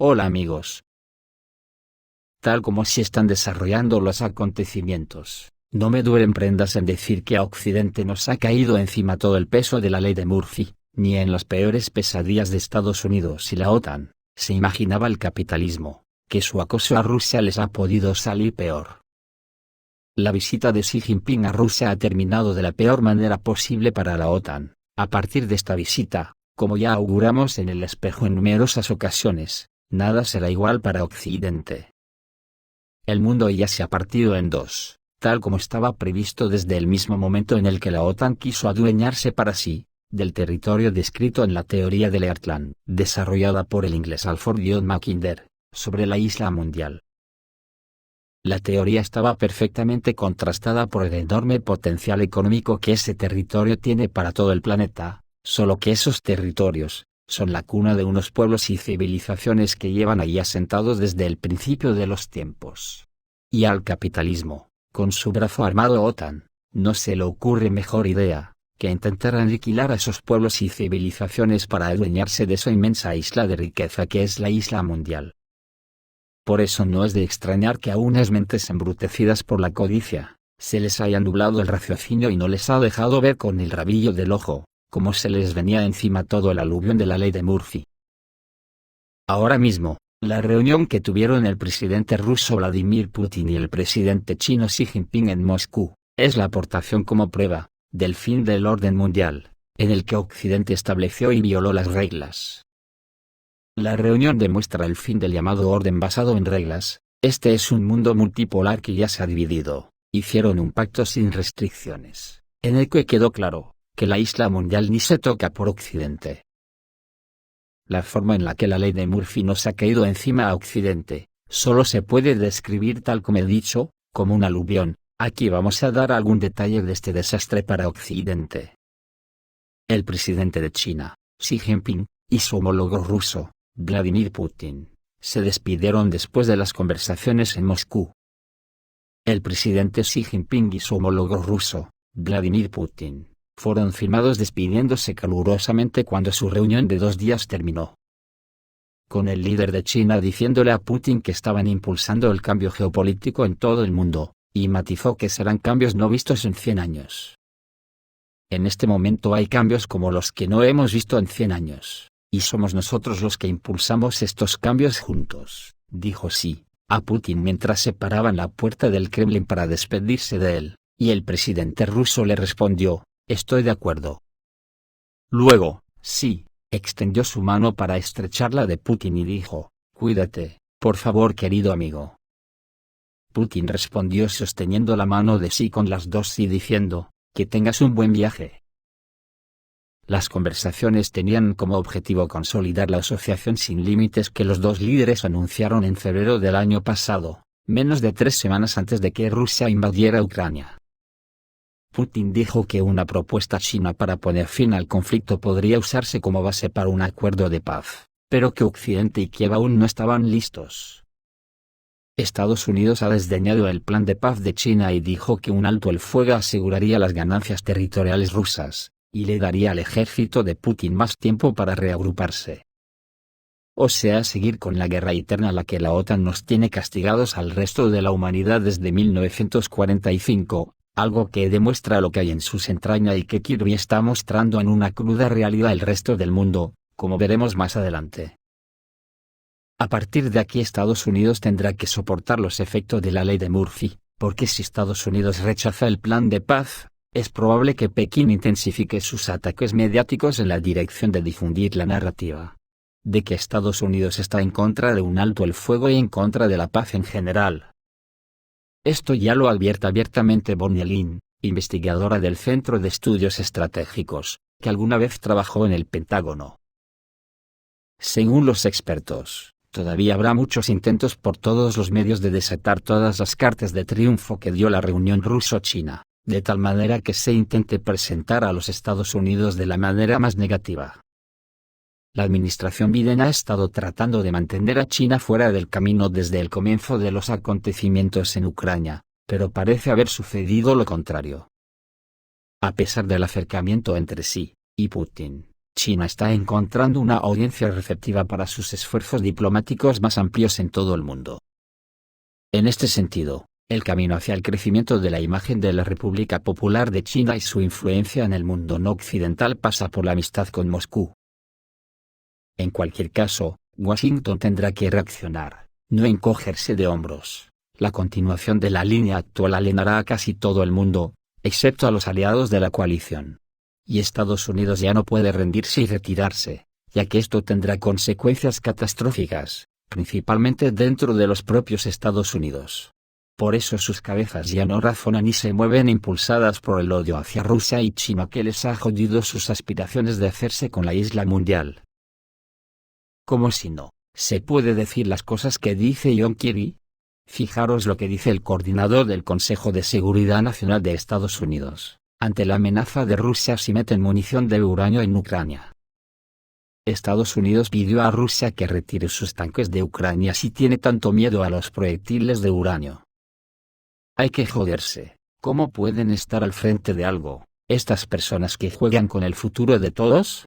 Hola amigos. Tal como se están desarrollando los acontecimientos, no me duelen prendas en decir que a Occidente nos ha caído encima todo el peso de la ley de Murphy. Ni en las peores pesadillas de Estados Unidos y la OTAN se imaginaba el capitalismo, que su acoso a Rusia les ha podido salir peor. La visita de Xi Jinping a Rusia ha terminado de la peor manera posible para la OTAN. A partir de esta visita, como ya auguramos en el espejo en numerosas ocasiones, nada será igual para Occidente. El mundo ya se ha partido en dos, tal como estaba previsto desde el mismo momento en el que la OTAN quiso adueñarse para sí del territorio descrito en la teoría del Heartland, desarrollada por el inglés Alfred John Mackinder, sobre la isla mundial. La teoría estaba perfectamente contrastada por el enorme potencial económico que ese territorio tiene para todo el planeta, solo que esos territorios son la cuna de unos pueblos y civilizaciones que llevan allí asentados desde el principio de los tiempos. Y al capitalismo, con su brazo armado OTAN, no se le ocurre mejor idea que intentar aniquilar a esos pueblos y civilizaciones para adueñarse de esa inmensa isla de riqueza que es la isla mundial. Por eso no es de extrañar que a unas mentes embrutecidas por la codicia se les haya nublado el raciocinio y no les ha dejado ver con el rabillo del ojo cómo se les venía encima todo el aluvión de la ley de Murphy. Ahora mismo, la reunión que tuvieron el presidente ruso Vladimir Putin y el presidente chino Xi Jinping en Moscú, es la aportación como prueba del fin del orden mundial, en el que Occidente estableció y violó las reglas. La reunión demuestra el fin del llamado orden basado en reglas. Este es un mundo multipolar que ya se ha dividido. Hicieron un pacto sin restricciones, en el que quedó claro que la isla mundial ni se toca por Occidente. La forma en la que la ley de Murphy nos ha caído encima a Occidente, solo se puede describir tal como he dicho, como un aluvión. Aquí vamos a dar algún detalle de este desastre para Occidente. El presidente de China, Xi Jinping, y su homólogo ruso, Vladimir Putin, se despidieron después de las conversaciones en Moscú. El presidente Xi Jinping y su homólogo ruso, Vladimir Putin, fueron filmados despidiéndose calurosamente cuando su reunión de 2 días terminó. Con el líder de China diciéndole a Putin que estaban impulsando el cambio geopolítico en todo el mundo, y matizó que serán cambios no vistos en 100 años. En este momento hay cambios como los que no hemos visto en 100 años, y somos nosotros los que impulsamos estos cambios juntos, dijo Xi a Putin mientras se paraba en la puerta del Kremlin para despedirse de él, y el presidente ruso le respondió: estoy de acuerdo. Luego, Xi extendió su mano para estrechar la de Putin y dijo: cuídate, por favor querido amigo. Putin respondió sosteniendo la mano de Xi con las dos y diciendo: que tengas un buen viaje. Las conversaciones tenían como objetivo consolidar la asociación sin límites que los dos líderes anunciaron en febrero del año pasado, menos de 3 semanas antes de que Rusia invadiera Ucrania. Putin dijo que una propuesta china para poner fin al conflicto podría usarse como base para un acuerdo de paz, pero que Occidente y Kiev aún no estaban listos. Estados Unidos ha desdeñado el plan de paz de China y dijo que un alto el fuego aseguraría las ganancias territoriales rusas, y le daría al ejército de Putin más tiempo para reagruparse. O sea, seguir con la guerra eterna a la que la OTAN nos tiene castigados al resto de la humanidad desde 1945, algo que demuestra lo que hay en sus entrañas y que Kirby está mostrando en una cruda realidad el resto del mundo, como veremos más adelante. A partir de aquí Estados Unidos tendrá que soportar los efectos de la ley de Murphy, porque si Estados Unidos rechaza el plan de paz, es probable que Pekín intensifique sus ataques mediáticos en la dirección de difundir la narrativa de que Estados Unidos está en contra de un alto el fuego y en contra de la paz en general. Esto ya lo advierte abiertamente Bonnie Lin, investigadora del Centro de Estudios Estratégicos, que alguna vez trabajó en el Pentágono. Según los expertos, todavía habrá muchos intentos por todos los medios de desatar todas las cartas de triunfo que dio la reunión ruso-china, de tal manera que se intente presentar a los Estados Unidos de la manera más negativa. La administración Biden ha estado tratando de mantener a China fuera del camino desde el comienzo de los acontecimientos en Ucrania, pero parece haber sucedido lo contrario. A pesar del acercamiento entre Xi y Putin, China está encontrando una audiencia receptiva para sus esfuerzos diplomáticos más amplios en todo el mundo. En este sentido, el camino hacia el crecimiento de la imagen de la República Popular de China y su influencia en el mundo no occidental pasa por la amistad con Moscú. En cualquier caso, Washington tendrá que reaccionar, no encogerse de hombros. La continuación de la línea actual alienará a casi todo el mundo, excepto a los aliados de la coalición. Y Estados Unidos ya no puede rendirse y retirarse, ya que esto tendrá consecuencias catastróficas, principalmente dentro de los propios Estados Unidos. Por eso sus cabezas ya no razonan y se mueven impulsadas por el odio hacia Rusia y China que les ha jodido sus aspiraciones de hacerse con la isla mundial. Como si no se puede decir las cosas que dice John Kirby. Fijaros lo que dice el coordinador del Consejo de Seguridad Nacional de Estados Unidos, ante la amenaza de Rusia si meten munición de uranio en Ucrania. Estados Unidos pidió a Rusia que retire sus tanques de Ucrania si tiene tanto miedo a los proyectiles de uranio. Hay que joderse, ¿cómo pueden estar al frente de algo, estas personas que juegan con el futuro de todos?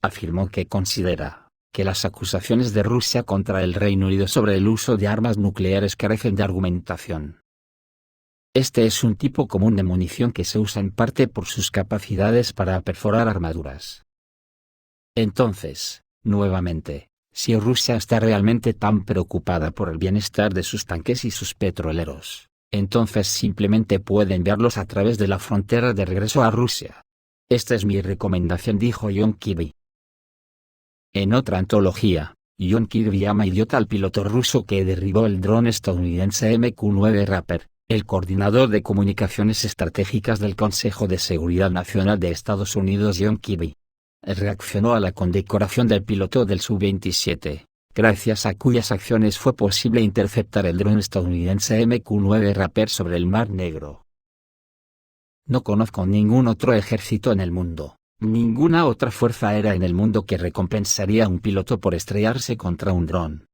Afirmó que considera que las acusaciones de Rusia contra el Reino Unido sobre el uso de armas nucleares carecen de argumentación. Este es un tipo común de munición que se usa en parte por sus capacidades para perforar armaduras. Entonces, nuevamente, si Rusia está realmente tan preocupada por el bienestar de sus tanques y sus petroleros, entonces simplemente puede enviarlos a través de la frontera de regreso a Rusia. Esta es mi recomendación, dijo John Kirby. En otra antología, John Kirby llama idiota al piloto ruso que derribó el dron estadounidense MQ-9 Raptor. El coordinador de comunicaciones estratégicas del Consejo de Seguridad Nacional de Estados Unidos John Kirby reaccionó a la condecoración del piloto del Su-27, gracias a cuyas acciones fue posible interceptar el dron estadounidense MQ-9 Raptor sobre el Mar Negro. No conozco ningún otro ejército en el mundo, ninguna otra fuerza aérea en el mundo que recompensaría a un piloto por estrellarse contra un dron.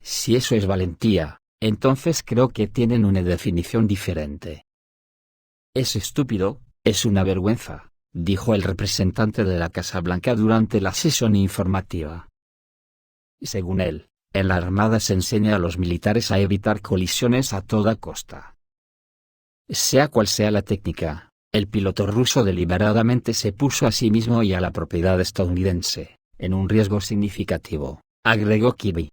Si eso es valentía, entonces creo que tienen una definición diferente. Es estúpido, es una vergüenza, dijo el representante de la Casa Blanca durante la sesión informativa. Según él, en la Armada se enseña a los militares a evitar colisiones a toda costa. Sea cual sea la técnica, el piloto ruso deliberadamente se puso a sí mismo y a la propiedad estadounidense, en un riesgo significativo, agregó Kirby.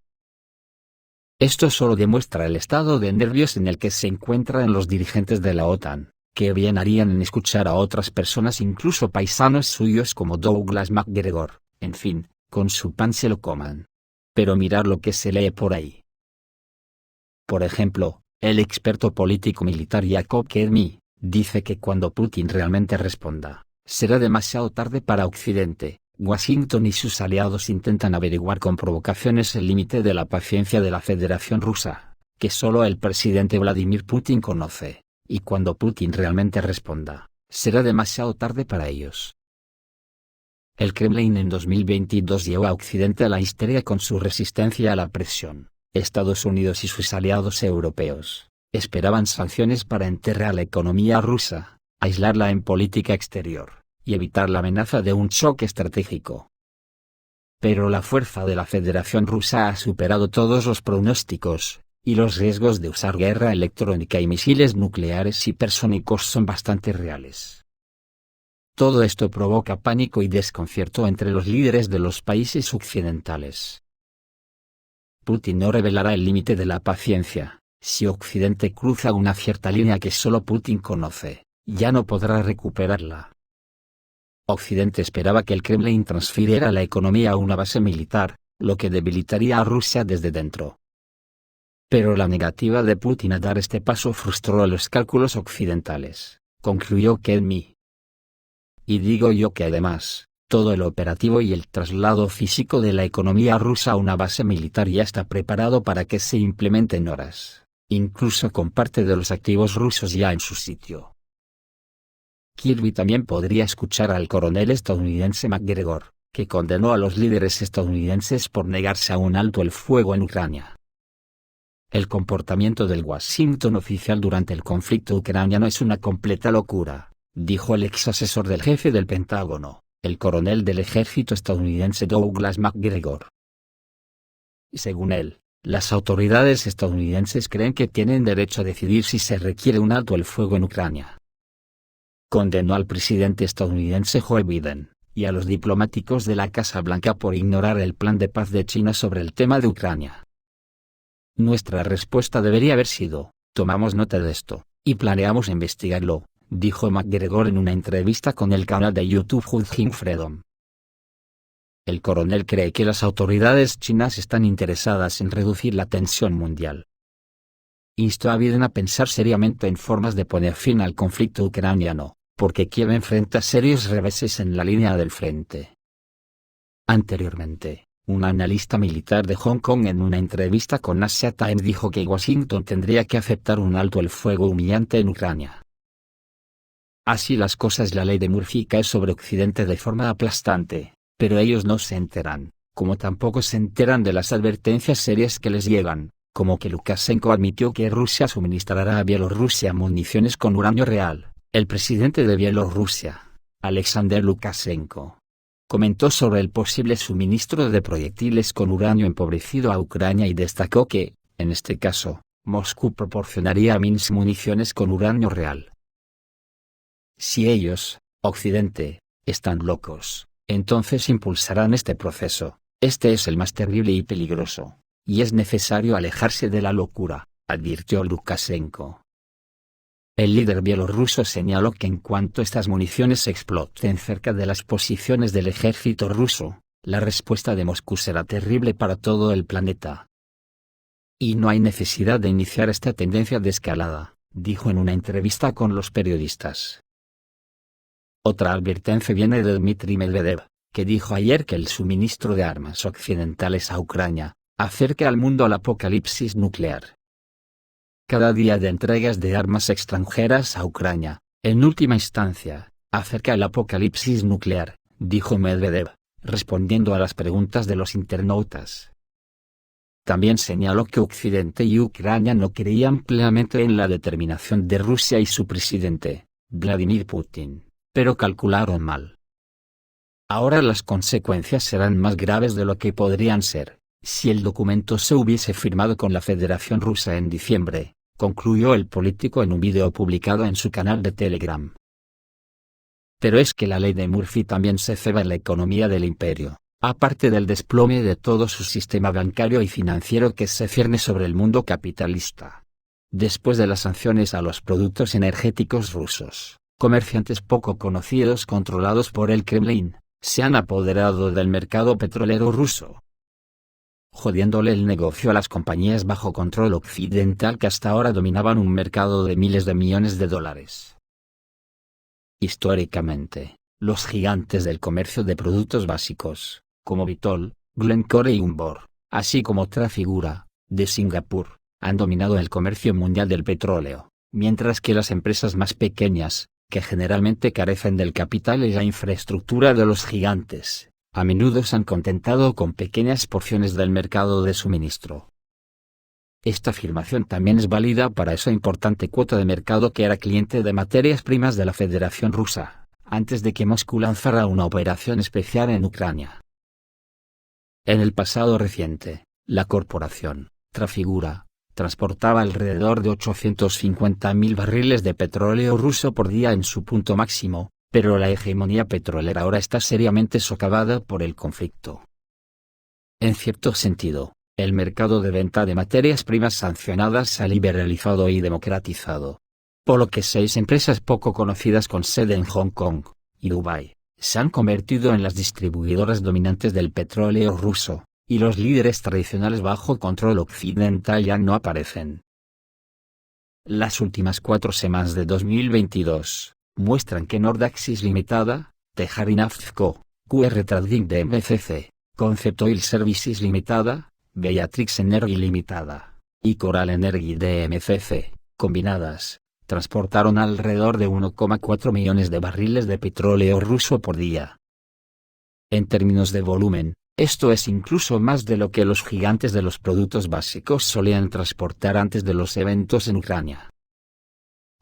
Esto solo demuestra el estado de nervios en el que se encuentran los dirigentes de la OTAN, que bien harían en escuchar a otras personas, incluso paisanos suyos como Douglas MacGregor, en fin, con su pan se lo coman. Pero mirar lo que se lee por ahí. Por ejemplo, el experto político militar Jacob Kedmi dice que cuando Putin realmente responda, será demasiado tarde para Occidente. Washington y sus aliados intentan averiguar con provocaciones el límite de la paciencia de la Federación Rusa, que solo el presidente Vladimir Putin conoce, y cuando Putin realmente responda, será demasiado tarde para ellos. El Kremlin en 2022 llevó a Occidente a la histeria con su resistencia a la presión. Estados Unidos y sus aliados europeos esperaban sanciones para enterrar la economía rusa, aislarla en política exterior y evitar la amenaza de un choque estratégico. Pero la fuerza de la Federación Rusa ha superado todos los pronósticos, y los riesgos de usar guerra electrónica y misiles nucleares hipersónicos son bastante reales. Todo esto provoca pánico y desconcierto entre los líderes de los países occidentales. Putin no revelará el límite de la paciencia. Si Occidente cruza una cierta línea que solo Putin conoce, ya no podrá recuperarla. Occidente esperaba que el Kremlin transfiriera la economía a una base militar, lo que debilitaría a Rusia desde dentro. Pero la negativa de Putin a dar este paso frustró los cálculos occidentales, concluyó Kedmi. Y digo yo que además, todo el operativo y el traslado físico de la economía rusa a una base militar ya está preparado para que se implemente en horas, incluso con parte de los activos rusos ya en su sitio. Kirby también podría escuchar al coronel estadounidense MacGregor, que condenó a los líderes estadounidenses por negarse a un alto el fuego en Ucrania. El comportamiento del Washington oficial durante el conflicto ucraniano es una completa locura, dijo el ex asesor del jefe del Pentágono, el coronel del ejército estadounidense Douglas McGregor. Según él, las autoridades estadounidenses creen que tienen derecho a decidir si se requiere un alto el fuego en Ucrania. Condenó al presidente estadounidense Joe Biden y a los diplomáticos de la Casa Blanca por ignorar el plan de paz de China sobre el tema de Ucrania. Nuestra respuesta debería haber sido: tomamos nota de esto, y planeamos investigarlo, dijo McGregor en una entrevista con el canal de YouTube Judging Freedom. El coronel cree que las autoridades chinas están interesadas en reducir la tensión mundial. Instó a Biden a pensar seriamente en formas de poner fin al conflicto ucraniano, porque Kiev enfrenta serios reveses en la línea del frente. Anteriormente, un analista militar de Hong Kong en una entrevista con Asia Times dijo que Washington tendría que aceptar un alto el fuego humillante en Ucrania. Así las cosas, la ley de Murphy cae sobre Occidente de forma aplastante, pero ellos no se enteran, como tampoco se enteran de las advertencias serias que les llegan, como que Lukashenko admitió que Rusia suministrará a Bielorrusia municiones con uranio real. El presidente de Bielorrusia, Alexander Lukashenko, comentó sobre el posible suministro de proyectiles con uranio empobrecido a Ucrania y destacó que, en este caso, Moscú proporcionaría a Minsk municiones con uranio real. Si ellos, Occidente, están locos, entonces impulsarán este proceso. Este es el más terrible y peligroso, y es necesario alejarse de la locura, advirtió Lukashenko. El líder bielorruso señaló que en cuanto estas municiones exploten cerca de las posiciones del ejército ruso, la respuesta de Moscú será terrible para todo el planeta. Y no hay necesidad de iniciar esta tendencia de escalada, dijo en una entrevista con los periodistas. Otra advertencia viene de Dmitry Medvedev, que dijo ayer que el suministro de armas occidentales a Ucrania acerca al mundo al apocalipsis nuclear. Cada día de entregas de armas extranjeras a Ucrania, en última instancia, acerca al apocalipsis nuclear, dijo Medvedev, respondiendo a las preguntas de los internautas. También señaló que Occidente y Ucrania no creían plenamente en la determinación de Rusia y su presidente, Vladimir Putin, pero calcularon mal. Ahora las consecuencias serán más graves de lo que podrían ser si el documento se hubiese firmado con la Federación Rusa en diciembre, concluyó el político en un video publicado en su canal de Telegram. Pero es que la ley de Murphy también se ceba en la economía del imperio, aparte del desplome de todo su sistema bancario y financiero que se cierne sobre el mundo capitalista. Después de las sanciones a los productos energéticos rusos, comerciantes poco conocidos controlados por el Kremlin, se han apoderado del mercado petrolero ruso, jodiéndole el negocio a las compañías bajo control occidental que hasta ahora dominaban un mercado de miles de millones de dólares. Históricamente, los gigantes del comercio de productos básicos, como Vitol, Glencore y Umbor, así como Trafigura, de Singapur, han dominado el comercio mundial del petróleo, mientras que las empresas más pequeñas, que generalmente carecen del capital y la infraestructura de los gigantes, a menudo se han contentado con pequeñas porciones del mercado de suministro. Esta afirmación también es válida para esa importante cuota de mercado que era cliente de materias primas de la Federación Rusa, antes de que Moscú lanzara una operación especial en Ucrania. En el pasado reciente, la corporación Trafigura transportaba alrededor de 850.000 barriles de petróleo ruso por día en su punto máximo, pero la hegemonía petrolera ahora está seriamente socavada por el conflicto. En cierto sentido, el mercado de venta de materias primas sancionadas se ha liberalizado y democratizado, por lo que 6 empresas poco conocidas con sede en Hong Kong y Dubái se han convertido en las distribuidoras dominantes del petróleo ruso, y los líderes tradicionales bajo control occidental ya no aparecen. Las últimas 4 semanas de 2022 muestran que Nordaxis Limitada, Tehari Naft Co., QR Trading de MCC, Concept Oil Services Limitada, Beatrix Energy Limitada, y Coral Energy de MCC, combinadas, transportaron alrededor de 1,4 millones de barriles de petróleo ruso por día. En términos de volumen, esto es incluso más de lo que los gigantes de los productos básicos solían transportar antes de los eventos en Ucrania.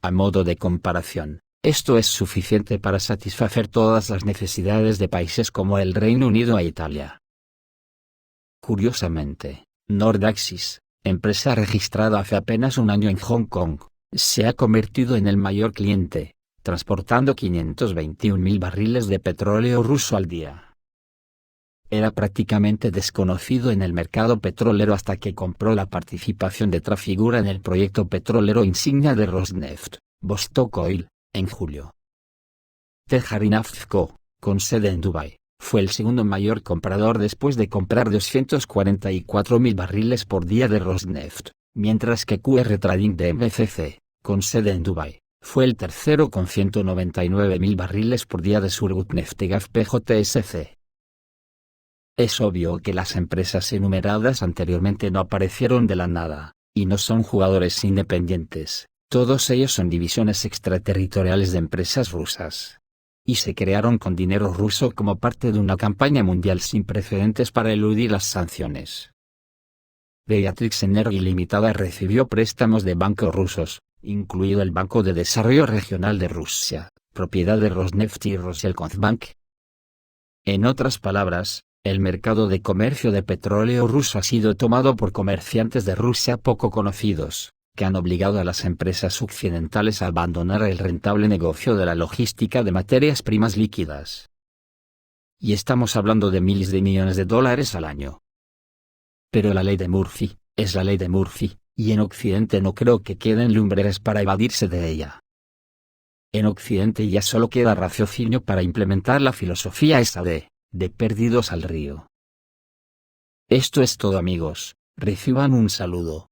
A modo de comparación, Esto es suficiente para satisfacer todas las necesidades de países como el Reino Unido e Italia. Curiosamente, Nordaxis, empresa registrada hace apenas un año en Hong Kong, se ha convertido en el mayor cliente, transportando 521.000 barriles de petróleo ruso al día. Era prácticamente desconocido en el mercado petrolero hasta que compró la participación de Trafigura en el proyecto petrolero insignia de Rosneft, Vostok Oil, en julio. Tehari Naft Co., con sede en Dubái, fue el segundo mayor comprador después de comprar 244.000 barriles por día de Rosneft, mientras que QR Trading de MCC, con sede en Dubái, fue el tercero con 199.000 barriles por día de Surgutneftegaz PJSC. Es obvio que las empresas enumeradas anteriormente no aparecieron de la nada, y no son jugadores independientes, todos ellos son divisiones extraterritoriales de empresas rusas. Y se crearon con dinero ruso como parte de una campaña mundial sin precedentes para eludir las sanciones. Beatrix Energy Limitada recibió préstamos de bancos rusos, incluido el Banco de Desarrollo Regional de Rusia, propiedad de Rosneft y Roselcombank. En otras palabras, el mercado de comercio de petróleo ruso ha sido tomado por comerciantes de Rusia poco conocidos, que han obligado a las empresas occidentales a abandonar el rentable negocio de la logística de materias primas líquidas. Y estamos hablando de miles de millones de dólares al año. Pero la ley de Murphy, es la ley de Murphy, y en Occidente no creo que queden lumbreras para evadirse de ella. En Occidente ya solo queda raciocinio para implementar la filosofía esa de perdidos al río. Esto es todo amigos, reciban un saludo.